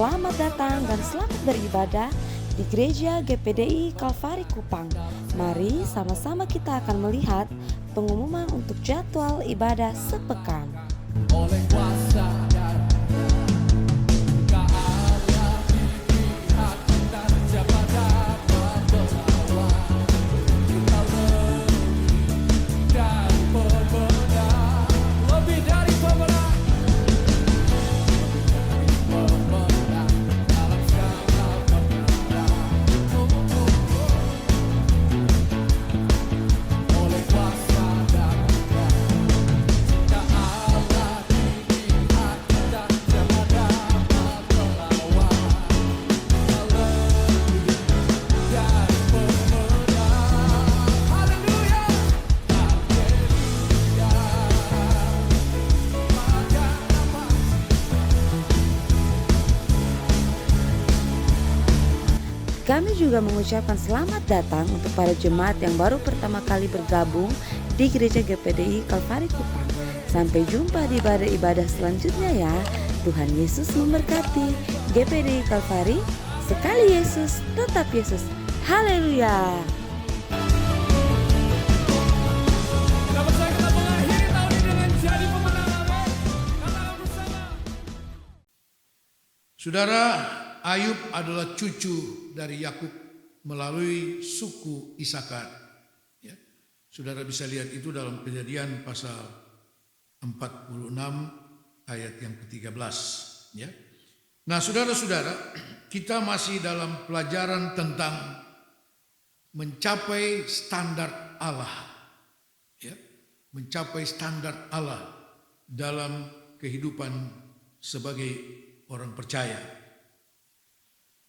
Selamat datang dan selamat beribadah di Gereja GPDI Kalvari Kupang. Mari sama-sama kita akan melihat pengumuman untuk jadwal ibadah sepekan. Oleh kuasa darah Allah di pihak kita, siapa dapat melawan? Kita lebih dari pemenang, lebih dari pemenang, pemenang dalam segala perkara. Oleh kuasa darah Kami juga mengucapkan selamat datang untuk para jemaat yang baru pertama kali bergabung di Gereja GPDI Kalvari Kupang. Sampai jumpa di ibadah-ibadah selanjutnya ya. Tuhan Yesus memberkati. GPDI Kalvari, sekali Yesus, tetap Yesus. Haleluya. Kita percaya kita mengakhiri tahun ini dengan jadi pemenang. Amin. Katakan bersama. Saudara, Ayub adalah cucu dari Yakub melalui suku Isakar. Ya. Saudara bisa lihat itu dalam Kejadian pasal 46 ayat yang ke-13. Ya. Nah, saudara-saudara, kita masih dalam pelajaran tentang mencapai standar Allah. Ya. Mencapai standar Allah dalam kehidupan sebagai orang percaya.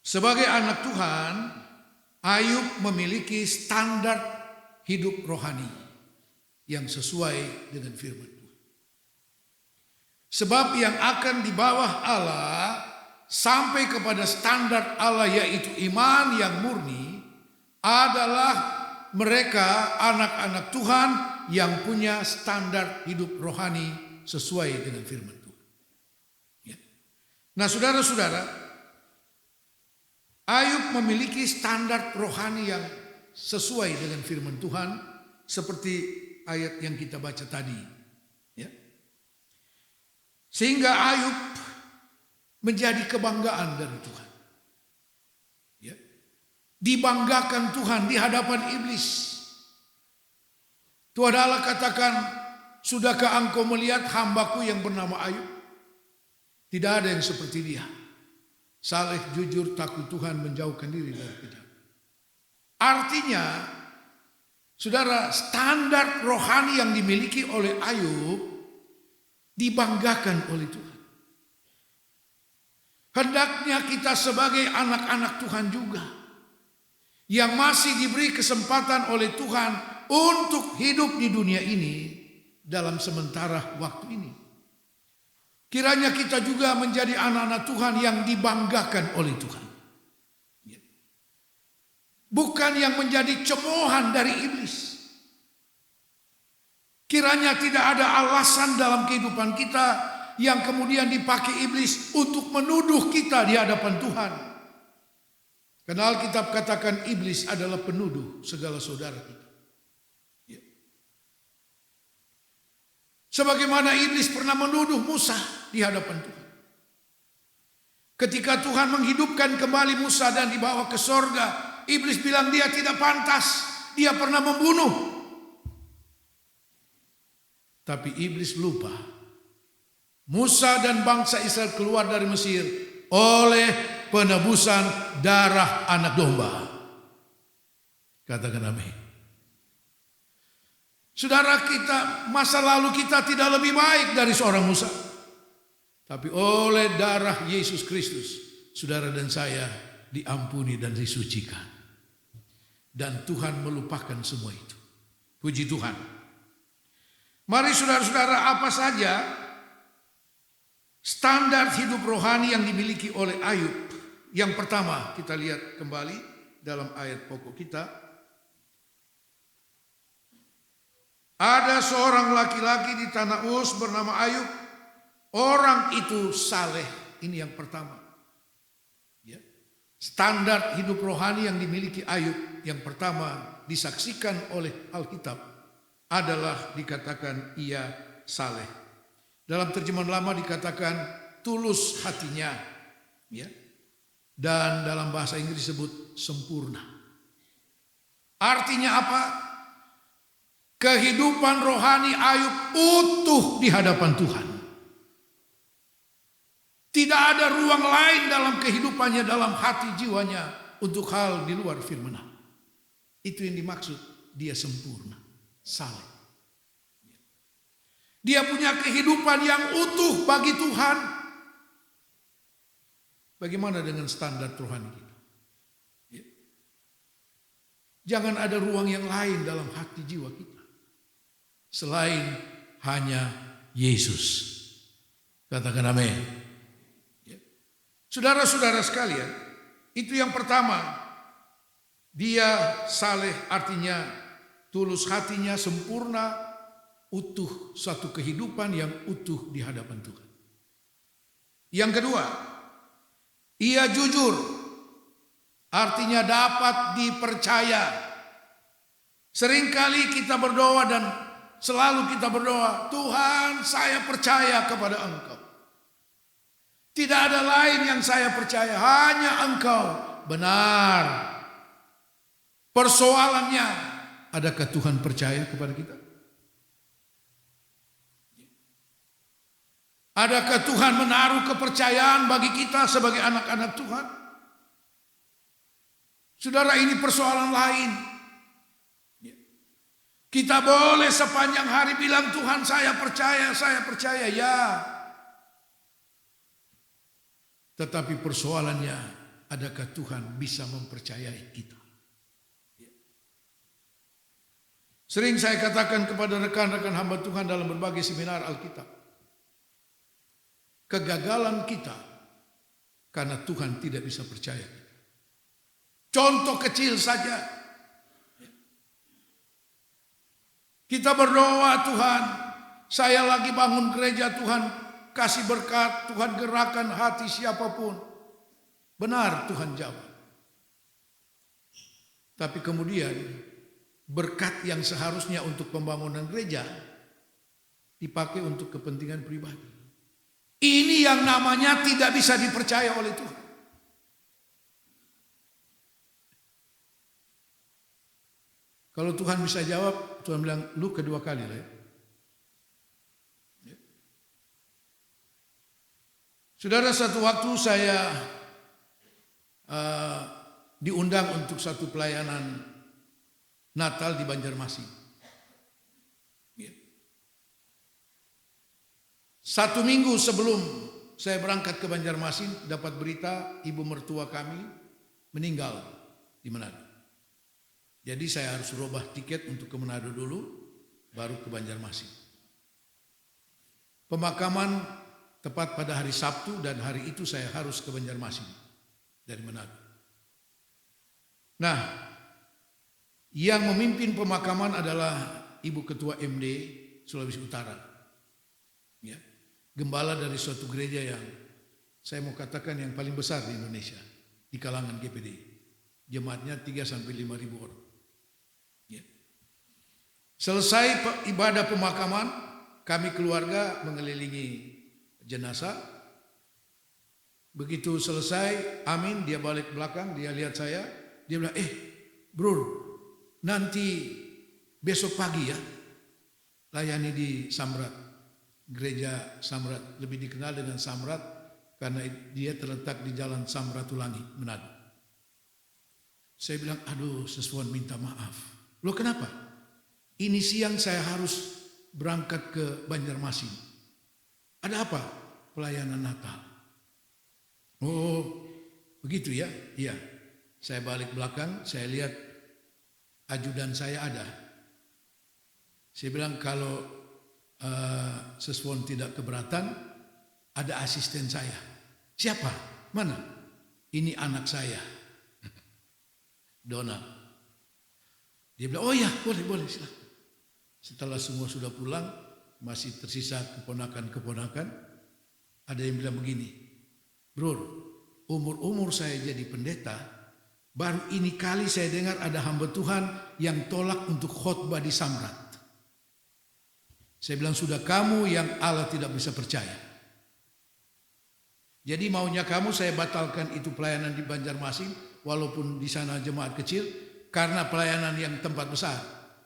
Sebagai anak Tuhan, Ayub memiliki standar hidup rohani yang sesuai dengan firman Tuhan. Sebab yang akan di bawah Allah sampai kepada standar Allah yaitu iman yang murni adalah mereka anak-anak Tuhan yang punya standar hidup rohani sesuai dengan firman Tuhan. Ya. Nah, saudara-saudara, Ayub memiliki standar rohani yang sesuai dengan firman Tuhan seperti ayat yang kita baca tadi. Ya. Sehingga Ayub menjadi kebanggaan dari Tuhan. Ya. Dibanggakan Tuhan di hadapan iblis. Tuhan Allah katakan, sudahkah engkau melihat hambaku yang bernama Ayub? Tidak ada yang seperti dia. Saleh, jujur, takut Tuhan, menjauhkan diri dari kejahatan. Artinya, saudara, standar rohani yang dimiliki oleh Ayub dibanggakan oleh Tuhan. Hendaknya kita sebagai anak-anak Tuhan juga yang masih diberi kesempatan oleh Tuhan untuk hidup di dunia ini dalam sementara waktu ini. Kiranya kita juga menjadi anak-anak Tuhan yang dibanggakan oleh Tuhan. Bukan yang menjadi cemoohan dari iblis. Kiranya tidak ada alasan dalam kehidupan kita yang kemudian dipakai iblis untuk menuduh kita di hadapan Tuhan. Karena Alkitab katakan iblis adalah penuduh segala saudara kita. Sebagaimana iblis pernah menuduh Musa di hadapan Tuhan. Ketika Tuhan menghidupkan kembali Musa dan dibawa ke sorga, iblis bilang dia tidak pantas, dia pernah membunuh. Tapi iblis lupa, Musa dan bangsa Israel keluar dari Mesir oleh penebusan darah anak domba. Katakan amin. Saudara, kita, masa lalu kita tidak lebih baik dari seorang Musa. Tapi oleh darah Yesus Kristus, saudara dan saya diampuni dan disucikan. Dan Tuhan melupakan semua itu. Puji Tuhan. Mari saudara-saudara, apa saja standar hidup rohani yang dimiliki oleh Ayub. Yang pertama, kita lihat kembali dalam ayat pokok kita. Ada seorang laki-laki di tanah Uz bernama Ayub. Orang itu saleh. Ini yang pertama. Standar hidup rohani yang dimiliki Ayub yang pertama disaksikan oleh Alkitab adalah dikatakan ia saleh. Dalam terjemahan lama dikatakan tulus hatinya, ya. Dan dalam bahasa Inggris disebut sempurna. Artinya apa? Kehidupan rohani Ayub utuh di hadapan Tuhan. Tidak ada ruang lain dalam kehidupannya, dalam hati jiwanya untuk hal di luar firman Allah. Itu yang dimaksud dia sempurna, saleh. Dia punya kehidupan yang utuh bagi Tuhan. Bagaimana dengan standar rohani kita? Ya. Jangan ada ruang yang lain dalam hati jiwa kita selain hanya Yesus. Katakan amin. Saudara-saudara sekalian, itu yang pertama. Dia saleh artinya tulus hatinya, sempurna, utuh, satu kehidupan yang utuh di hadapan Tuhan. Yang kedua, ia jujur, artinya dapat dipercaya. Seringkali kita berdoa dan selalu kita berdoa, Tuhan saya percaya kepada Engkau. Tidak ada lain yang saya percaya, hanya Engkau. Benar. Persoalannya, adakah Tuhan percaya kepada kita? Adakah Tuhan menaruh kepercayaan bagi kita sebagai anak-anak Tuhan? Saudara, ini persoalan lain. Kita boleh sepanjang hari bilang Tuhan saya percaya, ya. Tetapi persoalannya, adakah Tuhan bisa mempercayai kita? Sering saya katakan kepada rekan-rekan hamba Tuhan dalam berbagai seminar Alkitab, kegagalan kita karena Tuhan tidak bisa percaya kita. Contoh kecil saja, kita berdoa, Tuhan saya lagi bangun gereja, Tuhan kasih berkat, Tuhan gerakan hati siapapun. Benar, Tuhan jawab. Tapi kemudian berkat yang seharusnya untuk pembangunan gereja dipakai untuk kepentingan pribadi. Ini yang namanya tidak bisa dipercaya oleh Tuhan. Kalau Tuhan bisa jawab, Tuhan bilang, lu kedua kali lah ya. Saudara, satu waktu saya diundang untuk satu pelayanan Natal di Banjarmasin. Satu minggu sebelum saya berangkat ke Banjarmasin, dapat berita ibu mertua kami meninggal di Manado. Jadi saya harus rubah tiket untuk ke Manado dulu, baru ke Banjarmasin. Pemakaman tepat pada hari Sabtu dan hari itu saya harus ke Banjarmasin dari Manado. Nah, yang memimpin pemakaman adalah Ibu Ketua MD Sulawesi Utara. Ya, gembala dari suatu gereja yang saya mau katakan yang paling besar di Indonesia di kalangan GPD. Jemaatnya 3-5 ribu orang. Ya. Selesai ibadah pemakaman, kami keluarga mengelilingi jenazah. Begitu selesai, amin, dia balik belakang, dia lihat saya, dia bilang, bro, nanti besok pagi ya, layani di Samrat, gereja Samrat, lebih dikenal dengan Samrat karena dia terletak di jalan Samratulangi, Manado. Saya bilang, aduh, sesuatu minta maaf. Loh kenapa? Ini siang saya harus berangkat ke Banjarmasin. Ada apa? Pelayanan Natal. Oh, begitu ya? Iya. Saya balik belakang, saya lihat ajudan saya ada. Saya bilang kalau sesuatu tidak keberatan, ada asisten saya. Siapa? Mana? Ini anak saya. Donald. Dia bilang, oh ya, boleh, silakan. Setelah semua sudah pulang, masih tersisa keponakan-keponakan. Ada yang bilang begini, bro, umur-umur saya jadi pendeta, baru ini kali saya dengar ada hamba Tuhan yang tolak untuk khotbah di Samrat. Saya bilang, sudah kamu yang Allah tidak bisa percaya. Jadi maunya kamu saya batalkan itu pelayanan di Banjarmasin, walaupun di sana jemaat kecil, karena pelayanan yang tempat besar.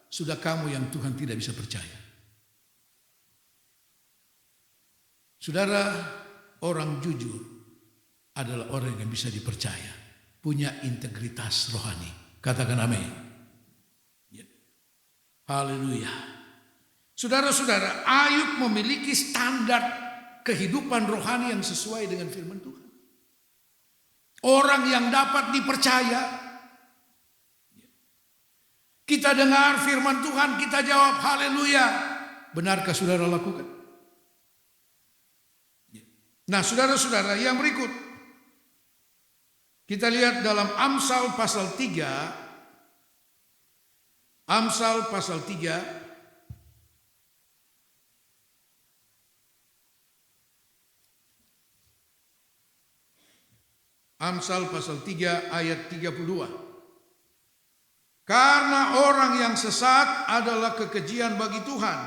Sudah kamu yang Tuhan tidak bisa percaya. Saudara, orang jujur adalah orang yang bisa dipercaya, punya integritas rohani. Katakan amin. Ya. Haleluya. Saudara-saudara, Ayub memiliki standar kehidupan rohani yang sesuai dengan firman Tuhan. Orang yang dapat dipercaya. Kita dengar firman Tuhan, kita jawab haleluya. Benarkah saudara lakukan? Nah, saudara-saudara, yang berikut kita lihat dalam Amsal pasal 3. Amsal pasal 3 Amsal pasal 3 ayat 32. Karena orang yang sesat adalah kekejian bagi Tuhan,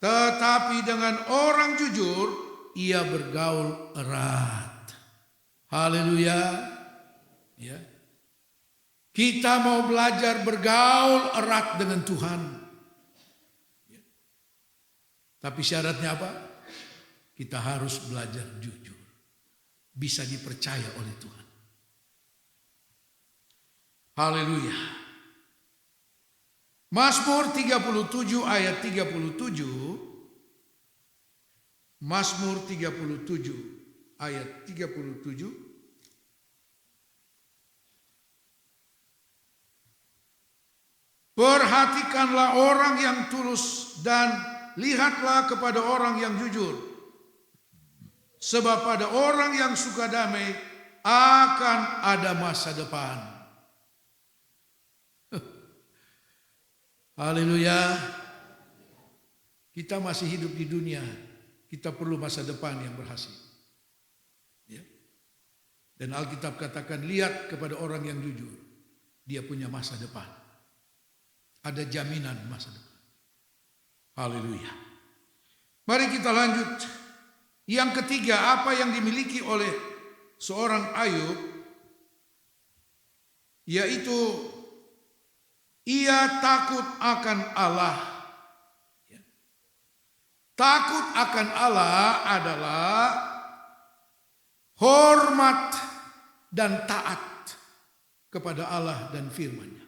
tetapi dengan orang jujur ia bergaul erat. Haleluya. Ya. Kita mau belajar bergaul erat dengan Tuhan. Ya. Tapi syaratnya apa? Kita harus belajar jujur. Bisa dipercaya oleh Tuhan. Haleluya. Mazmur 37 ayat 37. Mazmur 37 ayat 37. Perhatikanlah orang yang tulus dan lihatlah kepada orang yang jujur. Sebab pada orang yang suka damai akan ada masa depan. Haleluya. Kita masih hidup di dunia. Kita perlu masa depan yang berhasil. Ya. Dan Alkitab katakan, lihat kepada orang yang jujur. Dia punya masa depan. Ada jaminan masa depan. Haleluya. Mari kita lanjut. Yang ketiga, apa yang dimiliki oleh seorang Ayub, yaitu ia takut akan Allah. Takut akan Allah adalah hormat dan taat kepada Allah dan firman-Nya.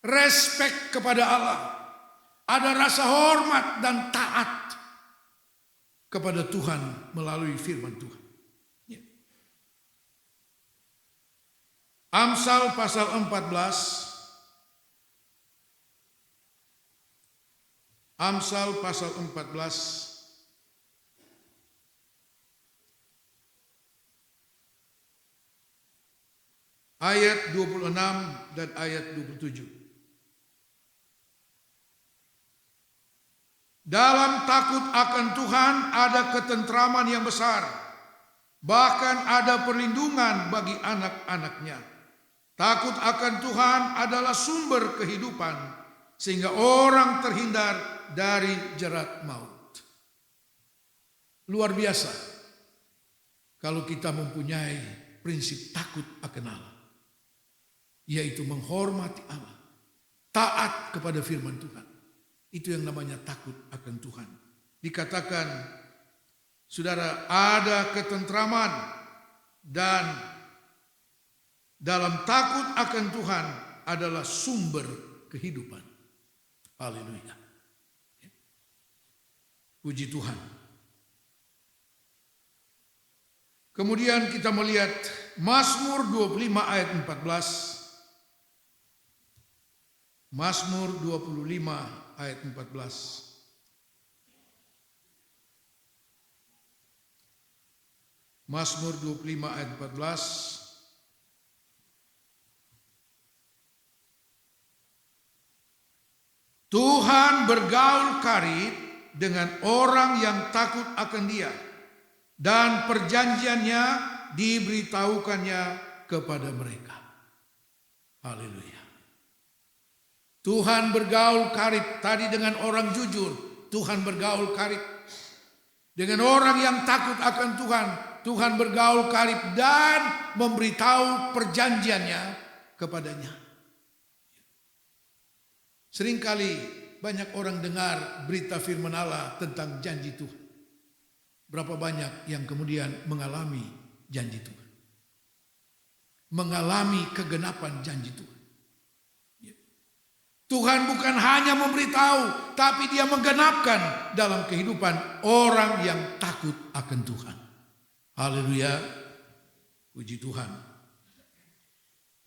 Respek kepada Allah. Ada rasa hormat dan taat kepada Tuhan melalui firman Tuhan. Ya. Amsal pasal 14. Amsal pasal 14 ayat 26 dan ayat 27. Dalam takut akan Tuhan ada ketentraman yang besar, bahkan ada perlindungan bagi anak-anaknya. Takut akan Tuhan adalah sumber kehidupan, sehingga orang terhindar dari jerat maut. Luar biasa kalau kita mempunyai prinsip takut akan Allah, yaitu menghormati Allah, taat kepada firman Tuhan. Itu yang namanya takut akan Tuhan. Dikatakan, saudara, ada ketentraman dan dalam takut akan Tuhan adalah sumber kehidupan. Haleluya. Puji Tuhan. Kemudian kita melihat Mazmur 25 ayat 14. Mazmur 25 ayat 14. Mazmur 25 ayat 14. Tuhan bergaul karib dengan orang yang takut akan Dia, dan perjanjiannya diberitahukannya kepada mereka. Haleluya. Tuhan bergaul karib tadi dengan orang jujur. Tuhan bergaul karib dengan orang yang takut akan Tuhan. Tuhan bergaul karib dan memberitahu perjanjiannya kepadanya. Seringkali banyak orang dengar berita firman Allah tentang janji Tuhan. Berapa banyak yang kemudian mengalami janji Tuhan. Mengalami kegenapan janji Tuhan. Tuhan bukan hanya memberitahu, tapi dia menggenapkan dalam kehidupan orang yang takut akan Tuhan. Haleluya, puji Tuhan.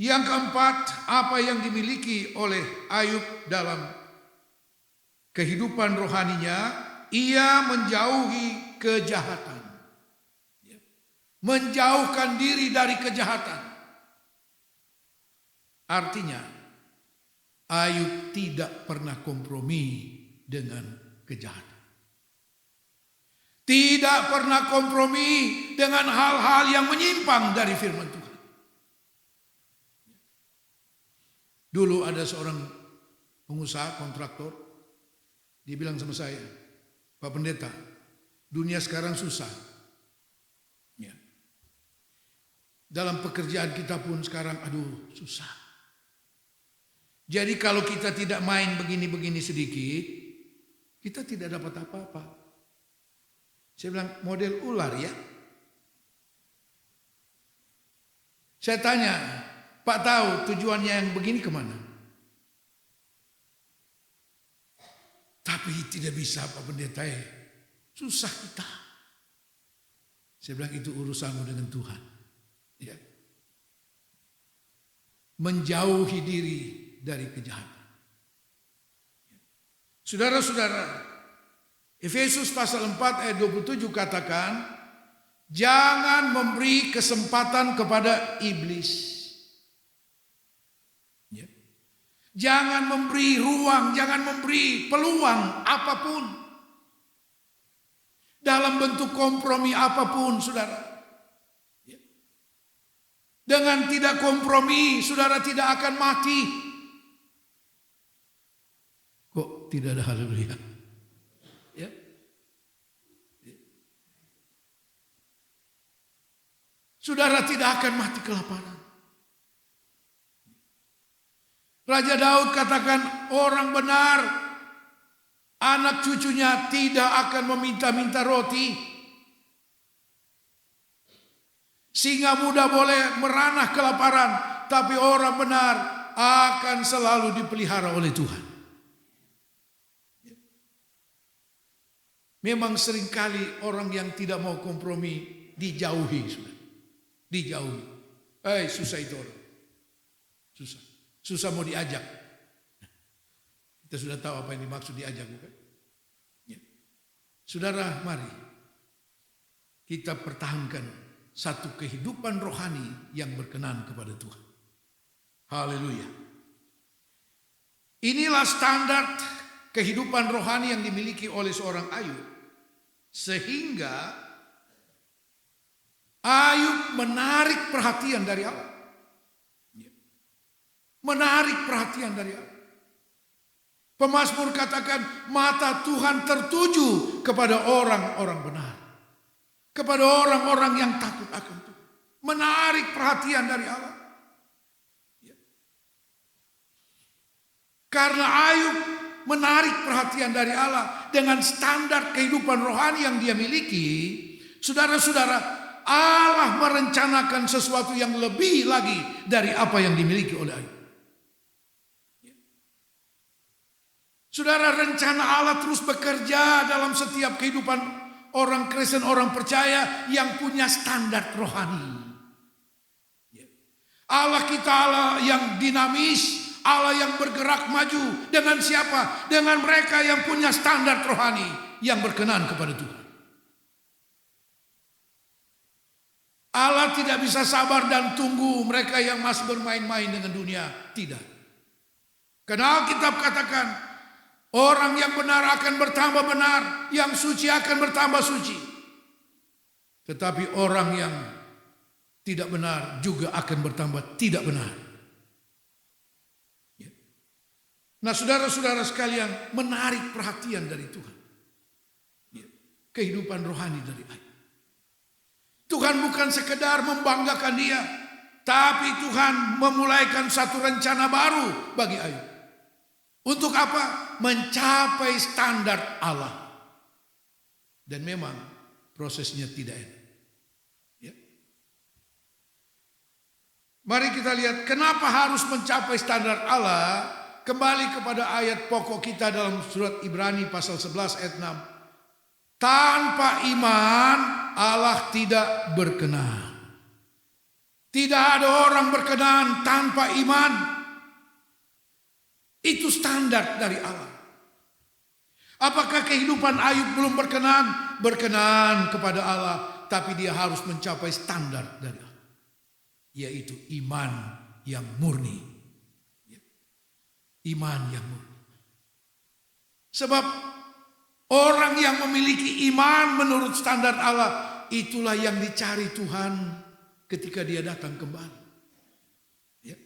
Yang keempat, apa yang dimiliki oleh Ayub dalam kehidupan rohaninya, ia menjauhi kejahatan. Menjauhkan diri dari kejahatan. Artinya, Ayub tidak pernah kompromi dengan kejahatan. Tidak pernah kompromi dengan hal-hal yang menyimpang dari firman Tuhan. Dulu ada seorang pengusaha kontraktor, dia bilang sama saya, Pak Pendeta, dunia sekarang susah. Ya. Dalam pekerjaan kita pun sekarang, susah. Jadi kalau kita tidak main begini-begini sedikit, kita tidak dapat apa-apa. Saya bilang model ular ya. Saya tanya, Pak tahu tujuannya yang begini kemana? Tapi tidak bisa Pak Pendeta, susah kita. Saya bilang itu urusanmu dengan Tuhan. Ya. Menjauhi diri dari kejahatan. Saudara-saudara, Efesus pasal 4 ayat 27 katakan, jangan memberi kesempatan kepada iblis. Ya. Jangan memberi ruang, jangan memberi peluang apapun. Dalam bentuk kompromi apapun, saudara. Ya. Dengan tidak kompromi, saudara tidak akan mati. Kok tidak ada haleluya? Ya. Saudara tidak akan mati kelaparan. Raja Daud katakan orang benar, anak cucunya tidak akan meminta-minta roti. Singa muda boleh meranah kelaparan, tapi orang benar akan selalu dipelihara oleh Tuhan. Memang seringkali orang yang tidak mau kompromi dijauhi. Dijauhi. Susah itu orang. Susah. Susah mau diajak. Kita sudah tahu apa yang dimaksud diajak, bukan? Ya. Saudara, mari kita pertahankan satu kehidupan rohani yang berkenan kepada Tuhan. Haleluya. Inilah standar kehidupan rohani yang dimiliki oleh seorang Ayub. Sehingga Ayub menarik perhatian dari Allah. Menarik perhatian dari Allah. Pemazmur katakan mata Tuhan tertuju kepada orang-orang benar. Kepada orang-orang yang takut akan Tuhan. Menarik perhatian dari Allah. Karena Ayub menarik perhatian dari Allah dengan standar kehidupan rohani yang dia miliki, saudara-saudara, Allah merencanakan sesuatu yang lebih lagi dari apa yang dimiliki oleh Ayub. Saudara, rencana Allah terus bekerja dalam setiap kehidupan orang Kristen, orang percaya yang punya standar rohani. Allah kita Allah yang dinamis, Allah yang bergerak maju. Dengan siapa? Dengan mereka yang punya standar rohani yang berkenan kepada Tuhan. Allah tidak bisa sabar dan tunggu mereka yang masih bermain-main dengan dunia. Tidak. Karena Alkitab katakan, orang yang benar akan bertambah benar, yang suci akan bertambah suci. Tetapi orang yang tidak benar juga akan bertambah tidak benar. Ya. Nah, saudara-saudara sekalian, menarik perhatian dari Tuhan. Ya. Kehidupan rohani dari Ayub. Tuhan bukan sekedar membanggakan dia, tapi Tuhan memulaikan satu rencana baru bagi Ayub. Untuk apa? Mencapai standar Allah. Dan memang prosesnya tidak enak. Ya. Mari kita lihat kenapa harus mencapai standar Allah. Kembali kepada ayat pokok kita dalam surat Ibrani pasal 11 ayat 6. Tanpa iman Allah tidak berkenan. Tidak ada orang berkenan tanpa iman. Itu standar dari Allah. Apakah kehidupan Ayub belum berkenan? Berkenan kepada Allah, tapi dia harus mencapai standar dari Allah, yaitu iman yang murni. Iman yang murni. Sebab orang yang memiliki iman menurut standar Allah, itulah yang dicari Tuhan ketika dia datang kembali. Ya.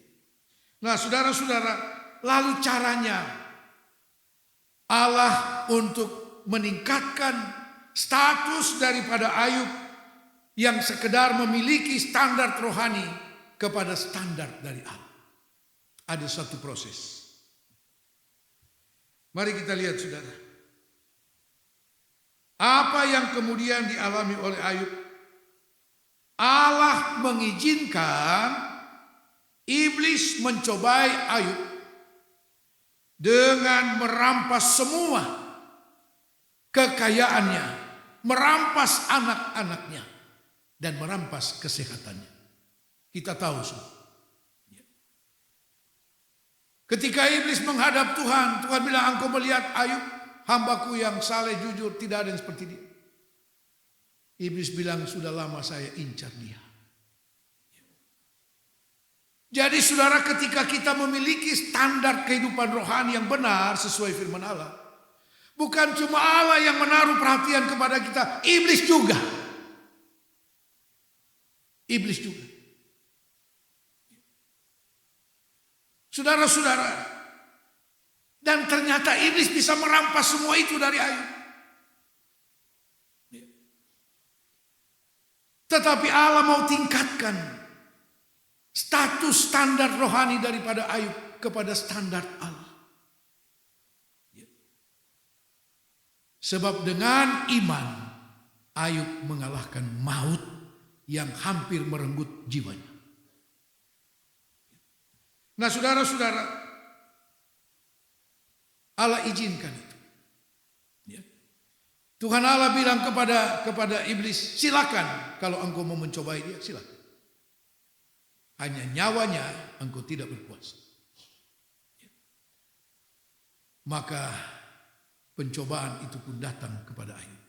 Nah, saudara-saudara, lalu caranya Allah untuk meningkatkan status daripada Ayub yang sekedar memiliki standar rohani kepada standar dari Allah. Ada satu proses. Mari kita lihat, saudara. Apa yang kemudian dialami oleh Ayub? Allah mengizinkan iblis mencobai Ayub dengan merampas semua kekayaannya, merampas anak-anaknya, dan merampas kesehatannya. Kita tahu semua. Ketika iblis menghadap Tuhan, Tuhan bilang, engkau melihat Ayub, hambaku yang saleh jujur, tidak ada yang seperti dia. Iblis bilang, sudah lama saya incar dia. Jadi saudara, ketika kita memiliki standar kehidupan rohani yang benar sesuai firman Allah, bukan cuma Allah yang menaruh perhatian kepada kita, iblis juga. Iblis juga. Saudara-saudara, dan ternyata iblis bisa merampas semua itu dari Ayub. Tetapi Allah mau tingkatkan status standar rohani daripada Ayub kepada standar Allah. Sebab dengan iman Ayub mengalahkan maut yang hampir merenggut jiwanya. Nah, saudara-saudara, Allah izinkan itu. Tuhan Allah bilang kepada iblis, silakan kalau engkau mau mencobai dia, silakan. Hanya nyawanya engkau tidak berkuasa. Maka pencobaan itu pun datang kepada Ayub.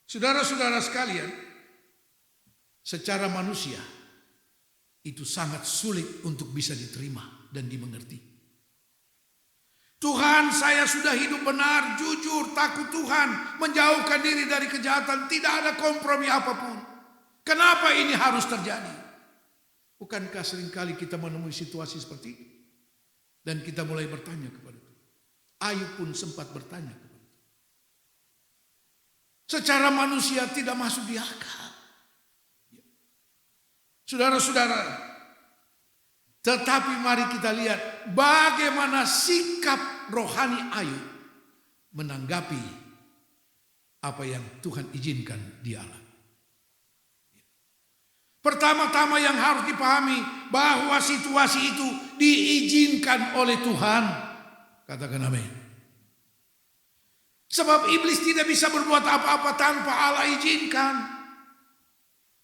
Saudara-saudara sekalian, secara manusia itu sangat sulit untuk bisa diterima dan dimengerti. Tuhan, saya sudah hidup benar, jujur, takut Tuhan, menjauhkan diri dari kejahatan, tidak ada kompromi apapun. Kenapa ini harus terjadi? Bukankah seringkali kita menemui situasi seperti ini? Dan kita mulai bertanya kepada Tuhan. Ayub pun sempat bertanya kepada Tuhan. Secara manusia tidak masuk di akal. Saudara-saudara, tetapi mari kita lihat bagaimana sikap rohani Ayub menanggapi apa yang Tuhan izinkan di Allah. Pertama-tama yang harus dipahami bahwa situasi itu diizinkan oleh Tuhan. Katakan amin. Sebab iblis tidak bisa berbuat apa-apa tanpa Allah izinkan.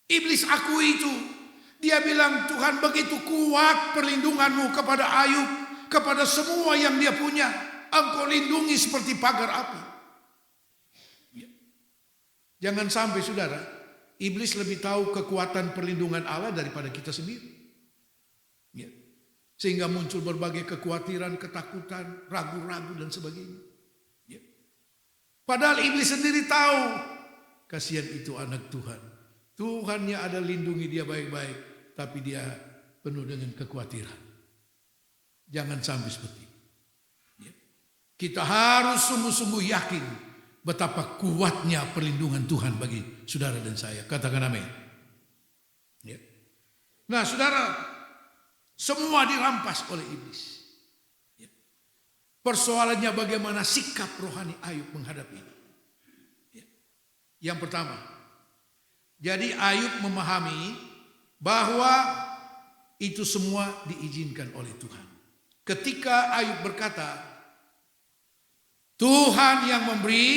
Iblis akui itu. Dia bilang, Tuhan, begitu kuat perlindunganmu kepada Ayub, kepada semua yang dia punya. Engkau lindungi seperti pagar api. Jangan sampai, saudara, iblis lebih tahu kekuatan perlindungan Allah daripada kita sendiri. Sehingga muncul berbagai kekhawatiran, ketakutan, ragu-ragu dan sebagainya. Padahal iblis sendiri tahu, kasihan itu anak Tuhan. Tuhannya ada lindungi dia baik-baik, tapi dia penuh dengan kekhawatiran. Jangan sampai seperti itu. Ya. Kita harus sungguh-sungguh yakin betapa kuatnya perlindungan Tuhan bagi saudara dan saya. Katakan amin. Ya. Nah saudara, semua dirampas oleh iblis. Ya. Persoalannya bagaimana sikap rohani Ayub menghadapi ini. Ya. Yang pertama, jadi Ayub memahami bahwa itu semua diizinkan oleh Tuhan. Ketika Ayub berkata, Tuhan yang memberi,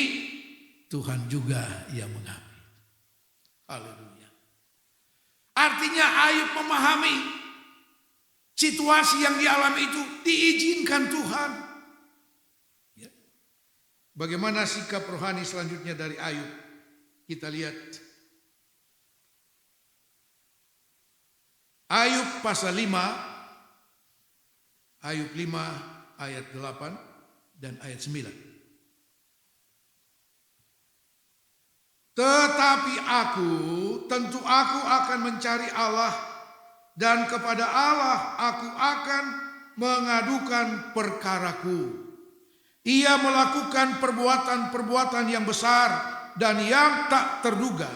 Tuhan juga yang mengambil. Haleluya. Artinya Ayub memahami situasi yang dialami itu diizinkan Tuhan. Ya. Bagaimana sikap rohani selanjutnya dari Ayub? Kita lihat Ayub pasal 5, Ayub 5 ayat 8 dan ayat 9. Tetapi tentu aku akan mencari Allah, dan kepada Allah aku akan mengadukan perkaraku. Ia melakukan perbuatan-perbuatan yang besar dan yang tak terduga,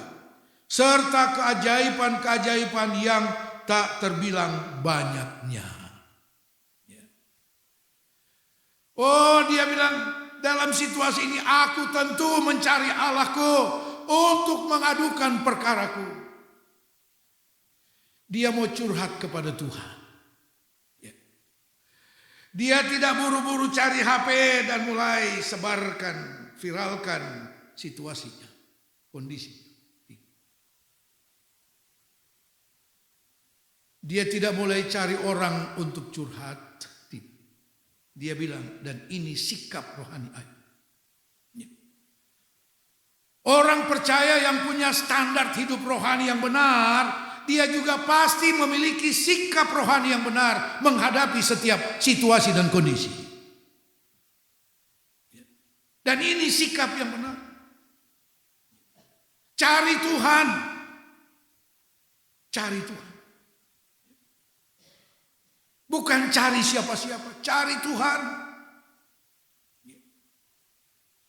serta keajaiban-keajaiban yang tak terbilang banyaknya. Ya. Oh, dia bilang dalam situasi ini aku tentu mencari Allahku untuk mengadukan perkaraku. Dia mau curhat kepada Tuhan. Ya. Dia tidak buru-buru cari HP dan mulai sebarkan, viralkan situasinya, kondisi. Dia tidak mulai cari orang untuk curhat. Dia bilang, dan ini sikap rohani Ayub. Orang percaya yang punya standar hidup rohani yang benar, dia juga pasti memiliki sikap rohani yang benar menghadapi setiap situasi dan kondisi. Dan ini sikap yang benar. Cari Tuhan. Cari Tuhan. Bukan cari siapa-siapa, cari Tuhan.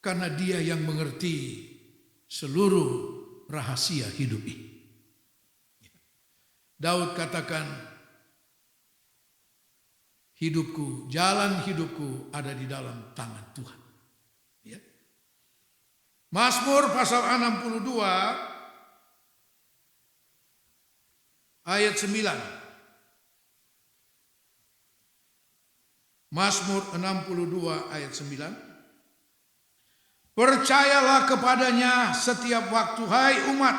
Karena dia yang mengerti seluruh rahasia hidup ini. Daud katakan, hidupku, jalan hidupku ada di dalam tangan Tuhan. Ya. Mazmur pasal 62 ayat 9. Mazmur 62 ayat 9. Percayalah kepadanya setiap waktu, hai umat,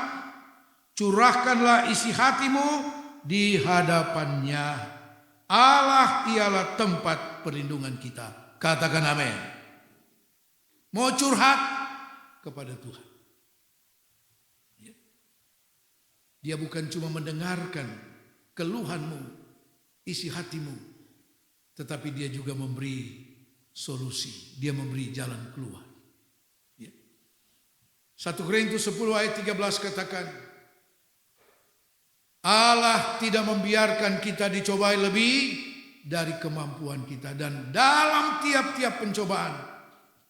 curahkanlah isi hatimu di hadapannya. Allah ialah tempat perlindungan kita. Katakan amin. Mau curhat kepada Tuhan. Dia bukan cuma mendengarkan keluhanmu, isi hatimu, tetapi dia juga memberi solusi. Dia memberi jalan keluar. 1 Korintus 10 ayat 13 katakan, Allah tidak membiarkan kita dicobai lebih dari kemampuan kita. Dan dalam tiap-tiap pencobaan,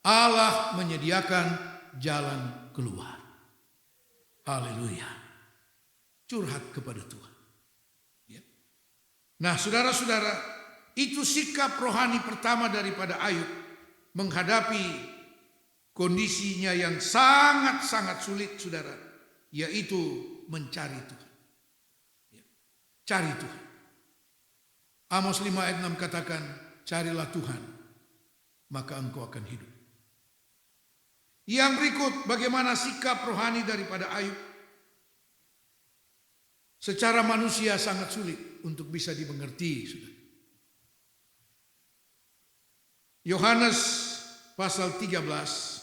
Allah menyediakan jalan keluar. Haleluya. Curhat kepada Tuhan. Nah saudara-saudara, itu sikap rohani pertama daripada Ayub menghadapi kondisinya yang sangat-sangat sulit, saudara, yaitu mencari Tuhan. Cari Tuhan. Amos 5 ayat 6 katakan, carilah Tuhan, maka engkau akan hidup. Yang berikut, bagaimana sikap rohani daripada Ayub? Secara manusia sangat sulit untuk bisa dimengerti, saudara. Yohanes pasal 13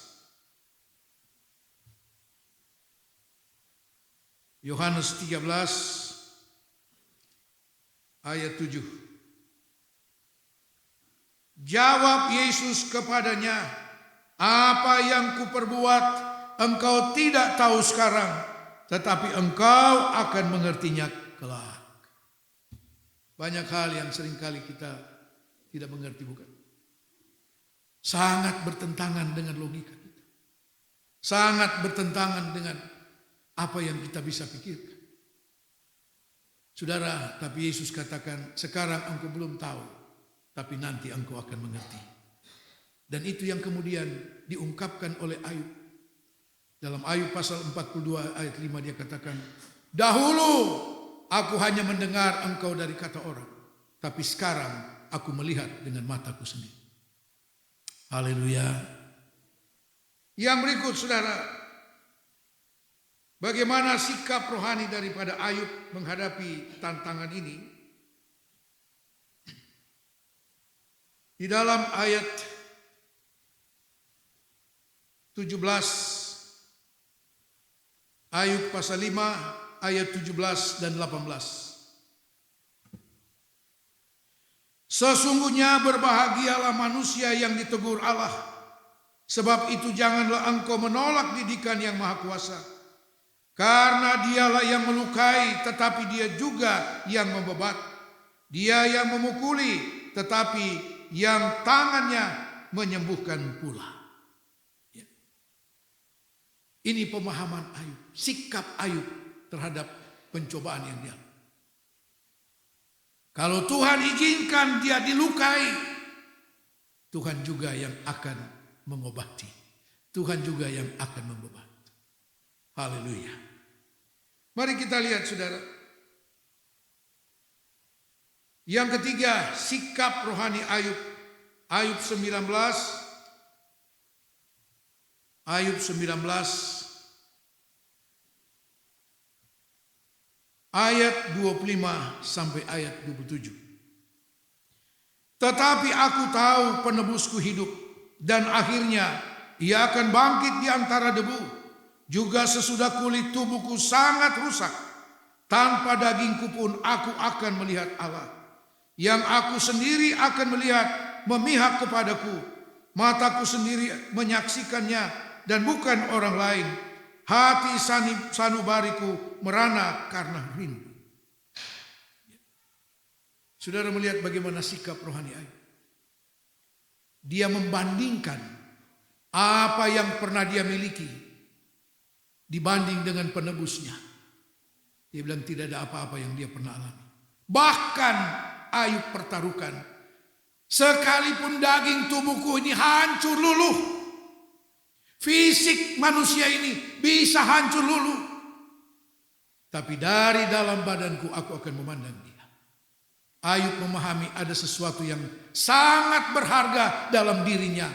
Yohanes 13 ayat 7. Jawab Yesus kepadanya, apa yang kuperbuat engkau tidak tahu sekarang, tetapi engkau akan mengertinya kelak. Banyak hal yang seringkali kita tidak mengerti, bukan? Sangat bertentangan dengan logika kita. Sangat bertentangan dengan apa yang kita bisa pikirkan. Saudara, tapi Yesus katakan, sekarang engkau belum tahu, tapi nanti engkau akan mengerti. Dan itu yang kemudian diungkapkan oleh Ayub. Dalam Ayub pasal 42 ayat 5 dia katakan, dahulu aku hanya mendengar engkau dari kata orang, tapi sekarang aku melihat dengan mataku sendiri. Haleluya. Yang berikut, saudara, bagaimana sikap rohani daripada Ayub menghadapi tantangan ini? Di dalam ayat 17, Ayub pasal 5 ayat 17 dan 18. Sesungguhnya berbahagialah manusia yang ditegur Allah, sebab itu janganlah engkau menolak didikan yang Maha Kuasa. Karena dialah yang melukai, tetapi dia juga yang membebat. Dia yang memukuli, tetapi yang tangannya menyembuhkan pula. Ya. Ini pemahaman Ayub, sikap Ayub terhadap pencobaan yang dia. Kalau Tuhan izinkan dia dilukai, Tuhan juga yang akan mengobati. Tuhan juga yang akan membebat. Haleluya. Mari kita lihat, saudara. Yang ketiga, sikap rohani Ayub. Ayub 19. Ayub 19. Ayat 25 sampai ayat 27. Tetapi aku tahu penebusku hidup, dan akhirnya ia akan bangkit di antara debu. Juga sesudah kulit tubuhku sangat rusak, tanpa dagingku pun aku akan melihat Allah. Yang aku sendiri akan melihat memihak kepadaku. Mataku sendiri menyaksikannya dan bukan orang lain. Hati sanubariku merana karena rindu. Saudara melihat bagaimana sikap rohani Ayub. Dia membandingkan apa yang pernah dia miliki dibanding dengan penebusnya. Dia bilang tidak ada apa-apa yang dia pernah alami. Bahkan Ayub pertaruhkan, sekalipun daging tubuhku ini hancur luluh, fisik manusia ini bisa hancur luluh, tapi dari dalam badanku aku akan memandang dia. Ayub memahami ada sesuatu yang sangat berharga dalam dirinya.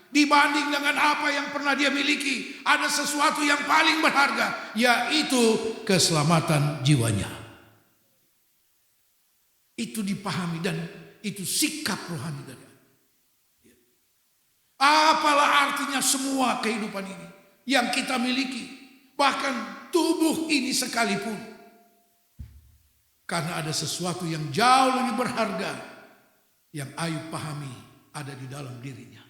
Dibanding dengan apa yang pernah dia miliki, ada sesuatu yang paling berharga, yaitu keselamatan jiwanya. Itu dipahami dan itu sikap rohani dari Ayub. Apalah artinya semua kehidupan ini yang kita miliki, bahkan tubuh ini sekalipun, karena ada sesuatu yang jauh lebih berharga yang Ayub pahami ada di dalam dirinya,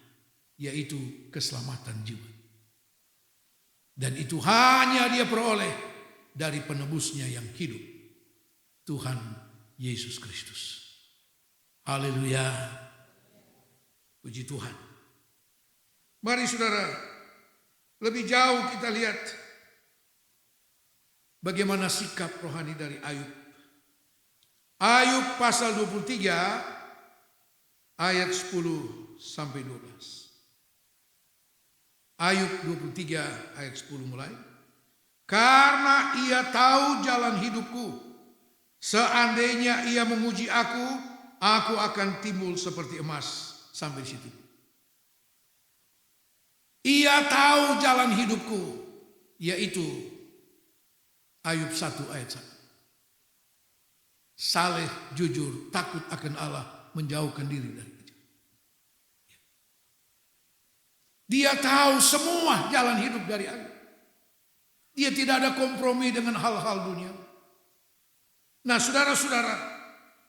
yaitu keselamatan jiwa. Dan itu hanya dia peroleh dari penebusnya yang hidup, Tuhan Yesus Kristus. Haleluya. Puji Tuhan. Mari saudara, lebih jauh kita lihat bagaimana sikap rohani dari Ayub. Ayub pasal 23 ayat 10 sampai 12. Ayub 23 ayat 10 mulai. Karena ia tahu jalan hidupku, seandainya ia memuji aku akan timbul seperti emas. Sampai situ. Ia tahu jalan hidupku, yaitu Ayub 1 ayat 1. Saleh, jujur, takut akan Allah, menjauhkan diri dari kejahatan. Dia tahu semua jalan hidup dari Ayub. Dia tidak ada kompromi dengan hal-hal dunia. Nah saudara-saudara,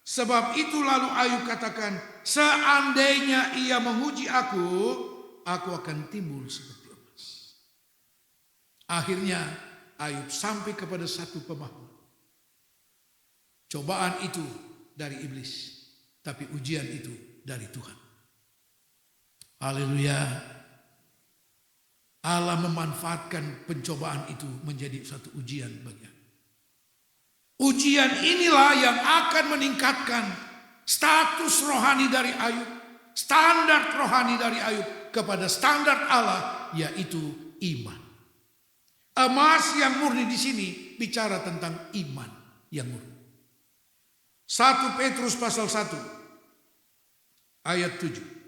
sebab itu lalu Ayub katakan, seandainya ia memuji aku akan timbul seperti emas. Akhirnya Ayub sampai kepada satu pemahaman. Cobaan itu dari iblis, tapi ujian itu dari Tuhan. Haleluya. Allah memanfaatkan pencobaan itu menjadi satu ujian bagi Ayub. Ujian inilah yang akan meningkatkan status rohani dari Ayub, standar rohani dari Ayub kepada standar Allah, yaitu iman. Emas yang murni di sini bicara tentang iman yang murni. 1 Petrus pasal 1 ayat 7.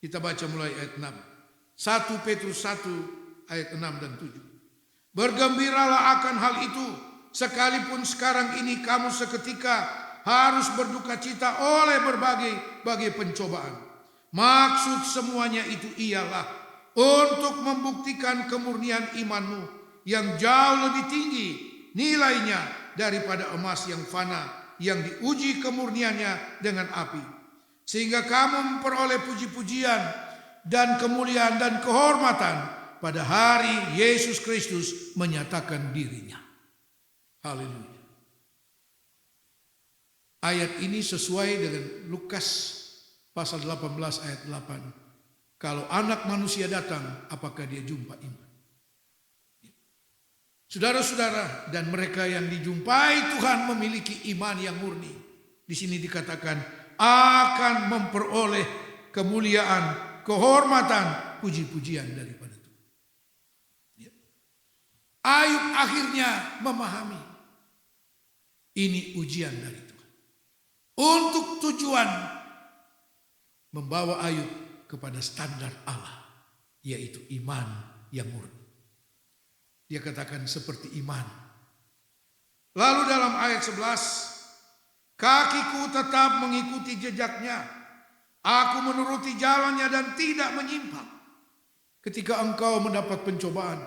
Kita baca mulai ayat 6. 1 Petrus 1 ayat 6 dan 7. Bergembiralah akan hal itu, sekalipun sekarang ini kamu seketika harus berduka cita oleh berbagai pencobaan. Maksud semuanya itu ialah untuk membuktikan kemurnian imanmu yang jauh lebih tinggi nilainya daripada emas yang fana yang diuji kemurniannya dengan api, sehingga kamu memperoleh puji-pujian dan kemuliaan dan kehormatan pada hari Yesus Kristus menyatakan dirinya. Haleluya. Ayat ini sesuai dengan Lukas pasal 18 ayat 8. Kalau anak manusia datang, apakah dia jumpa iman? Saudara-saudara, dan mereka yang dijumpai Tuhan memiliki iman yang murni. Di sini dikatakan akan memperoleh kemuliaan, kehormatan, puji-pujian daripada Tuhan. Ayub akhirnya memahami ini ujian dari Tuhan. Untuk tujuan membawa Ayub kepada standar Allah, yaitu iman yang murni. Dia katakan seperti iman. Lalu dalam ayat 11, kakiku tetap mengikuti jejaknya. Aku menuruti jalannya dan tidak menyimpang. Ketika engkau mendapat pencobaan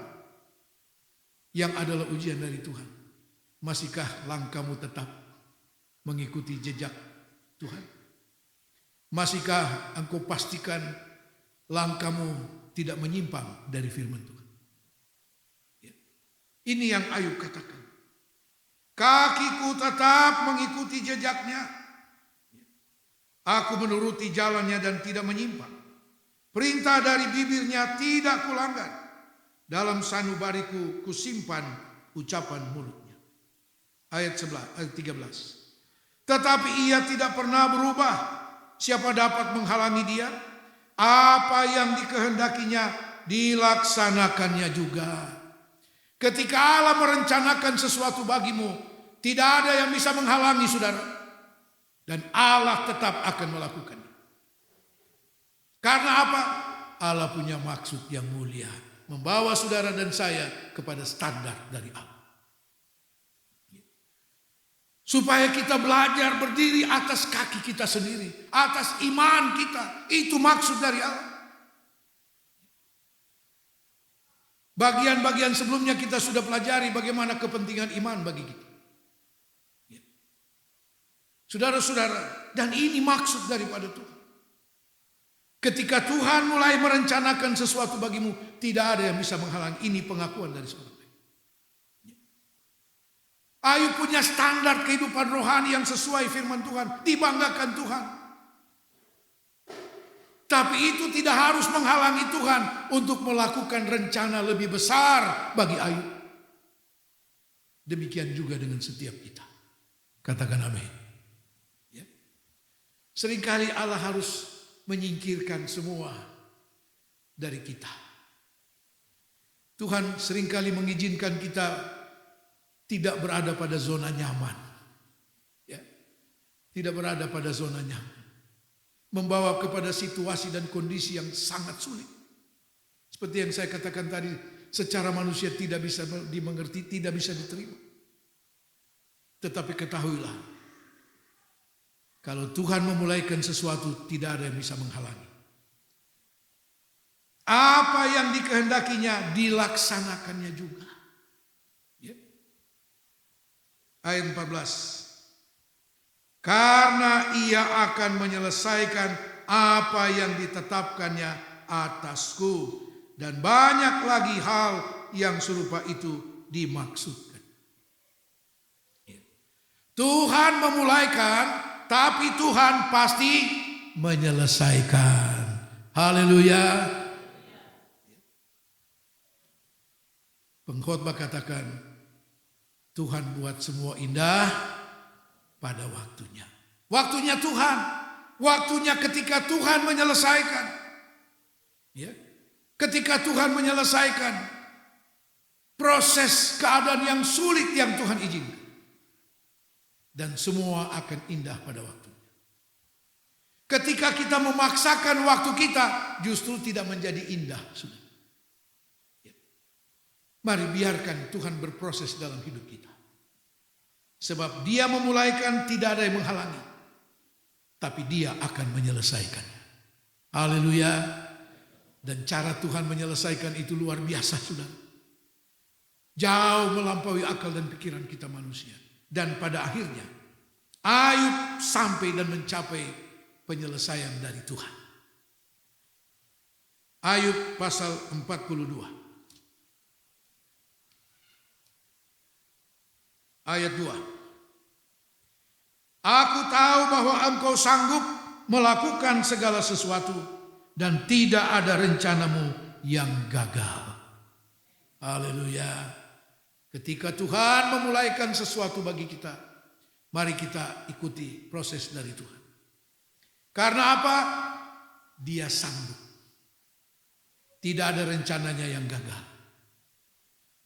yang adalah ujian dari Tuhan, masihkah langkahmu tetap mengikuti jejak Tuhan? Masihkah engkau pastikan langkahmu tidak menyimpang dari firman Tuhan? Ini yang Ayub katakan. Kakiku tetap mengikuti jejaknya. Aku menuruti jalannya dan tidak menyimpang. Perintah dari bibirnya tidak kulanggar. Dalam sanubariku kusimpan ucapan mulutnya. Ayat 13. Tetapi ia tidak pernah berubah. Siapa dapat menghalangi dia? Apa yang dikehendakinya dilaksanakannya juga. Ketika Allah merencanakan sesuatu bagimu, tidak ada yang bisa menghalangi saudara. Dan Allah tetap akan melakukannya. Karena apa? Allah punya maksud yang mulia. Membawa saudara dan saya kepada standar dari Allah. Supaya kita belajar berdiri atas kaki kita sendiri. Atas iman kita. Itu maksud dari Allah. Bagian-bagian sebelumnya kita sudah pelajari bagaimana kepentingan iman bagi kita. Saudara-saudara, dan ini maksud daripada Tuhan. Ketika Tuhan mulai merencanakan sesuatu bagimu, tidak ada yang bisa menghalangi. Ini pengakuan dari seorang Ayub. Ayub punya standar kehidupan rohani yang sesuai firman Tuhan, dibanggakan Tuhan. Tapi itu tidak harus menghalangi Tuhan untuk melakukan rencana lebih besar bagi Ayub. Demikian juga dengan setiap kita. Katakan amin. Ya. Seringkali Allah harus menyingkirkan semua dari kita. Tuhan seringkali mengizinkan kita tidak berada pada zona nyaman. Ya. Tidak berada pada zona nyaman. Membawa kepada situasi dan kondisi yang sangat sulit. Seperti yang saya katakan tadi, secara manusia tidak bisa dimengerti, tidak bisa diterima. Tetapi ketahuilah, kalau Tuhan memulaikan sesuatu, tidak ada yang bisa menghalangi. Apa yang dikehendakinya, dilaksanakannya juga. Ya. Ayat 14. Karena ia akan menyelesaikan apa yang ditetapkannya atasku. dan banyak lagi hal yang serupa itu dimaksudkan. Tuhan memulaikan, tapi Tuhan pasti menyelesaikan. Haleluya. Pengkhotbah katakan, Tuhan buat semua indah pada waktunya. Waktunya Tuhan, waktunya ketika Tuhan menyelesaikan. Ya. Ketika Tuhan menyelesaikan proses keadaan yang sulit yang Tuhan izinkan. Dan semua akan indah pada waktunya. Ketika kita memaksakan waktu kita, justru tidak menjadi indah. Ya. Mari biarkan Tuhan berproses dalam hidup kita. Sebab Dia memulaikan, tidak ada yang menghalangi. Tapi Dia akan menyelesaikannya. Haleluya. Dan cara Tuhan menyelesaikan itu luar biasa, saudara. Jauh melampaui akal dan pikiran kita manusia. Dan pada akhirnya, Ayub sampai dan mencapai penyelesaian dari Tuhan. Ayub pasal 42. Ayat 2. Aku tahu bahwa engkau sanggup melakukan segala sesuatu, dan tidak ada rencanamu yang gagal. Haleluya. Ketika Tuhan memulaikan sesuatu bagi kita, mari kita ikuti proses dari Tuhan. Karena apa? Dia sanggup. Tidak ada rencananya yang gagal.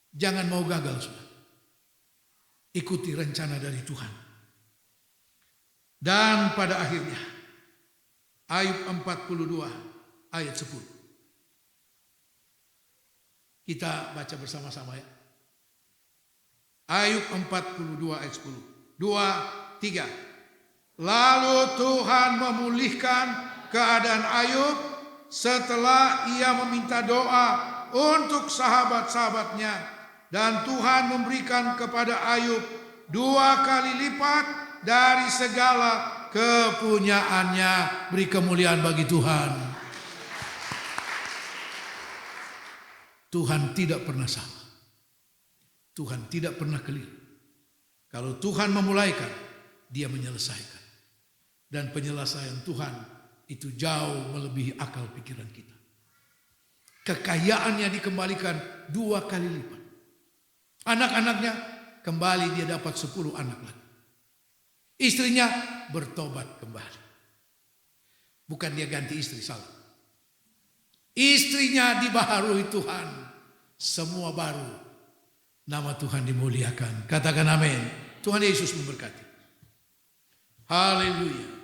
Jangan mau gagal, saudara. Ikuti rencana dari Tuhan. Dan pada akhirnya, Ayub 42 ayat 10. Kita baca bersama-sama ya. Ayub 42 ayat 10. 2, 3. Lalu Tuhan memulihkan keadaan Ayub setelah ia meminta doa untuk sahabat-sahabatnya. Dan Tuhan memberikan kepada Ayub 2 kali lipat dari segala kepunyaannya. Beri kemuliaan bagi Tuhan. Tuhan tidak pernah salah. Tuhan tidak pernah keliru. Kalau Tuhan memulaikan, Dia menyelesaikan. Dan penyelesaian Tuhan itu jauh melebihi akal pikiran kita. Kekayaannya dikembalikan 2 kali lipat. Anak-anaknya kembali dia dapat 10 anak lagi. Istrinya bertobat kembali. Bukan dia ganti istri, salah. Istrinya dibaharui Tuhan. Semua baru. Nama Tuhan dimuliakan. Katakan amin. Tuhan Yesus memberkati. Haleluya.